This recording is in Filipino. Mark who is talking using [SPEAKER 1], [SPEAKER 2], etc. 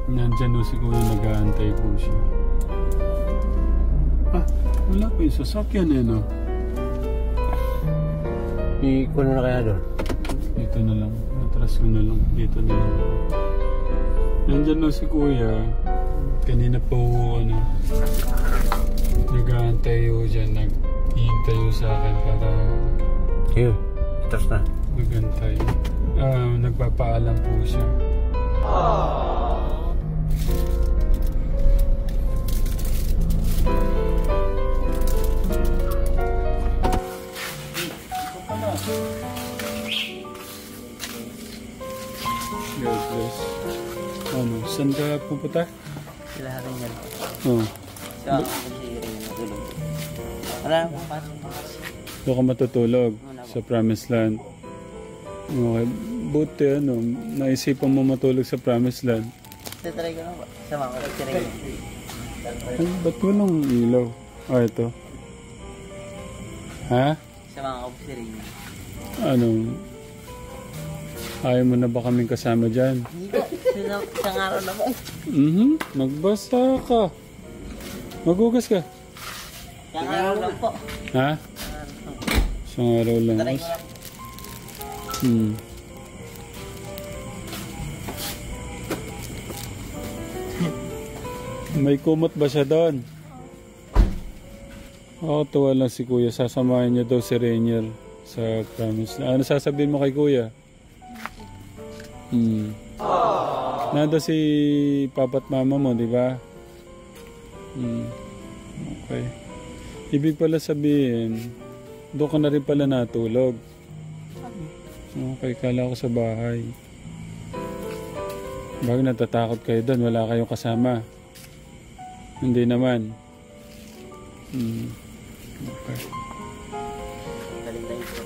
[SPEAKER 1] Nandyan o si Kuya, nag-aantay po siya. Ah, wala pa yung sasakyan eh, no?
[SPEAKER 2] Ikuha na kaya doon?
[SPEAKER 1] Dito na lang. Matras ko na lang. Dito na lang. Nandyan o si Kuya. Kanina po, ano, nag-aantay o dyan. Nag-hihintay o sa akin para...
[SPEAKER 2] Yun, itras na.
[SPEAKER 1] Nag-antay. Nagpapaalam po siya. God bless. Ano, saan ka pupunta?
[SPEAKER 3] Sila rin yan.
[SPEAKER 1] Oo.
[SPEAKER 3] So, ako si rin natulog. Wala na pong pasok.
[SPEAKER 1] Doon ka matutulog sa Promised Land. Okay. Buti ano, naisipan mo matulog sa Promised Land.
[SPEAKER 3] Tatry ko lang ba? Sama ko si rin.
[SPEAKER 1] Ay, ba't walang ilaw? Ah, ito. Ha?
[SPEAKER 3] Sama ko si rin.
[SPEAKER 1] Ano? Ayaw mo na ba kaming kasama dyan?
[SPEAKER 3] Hindi ko. Isang araw na ba?
[SPEAKER 1] Nagbasa ka. Magugas ka.
[SPEAKER 3] Isang araw lang po.
[SPEAKER 1] Ha? Isang araw lang.
[SPEAKER 3] Tatry ko lang.
[SPEAKER 1] May kumot ba siya doon? Ako tuwa lang si Kuya. Sasamahin niya daw si Rainier sa Promise. Ano sasabihin mo kay Kuya? Nando si Papa at Mama mo, di ba? Okay. Ibig pala sabihin, doon ka na rin pala natulog. Okay, kala ko sa bahay. Bakit natatakot kayo doon? Wala kayong kasama? Hindi naman. Okay.
[SPEAKER 3] Galing tayo po.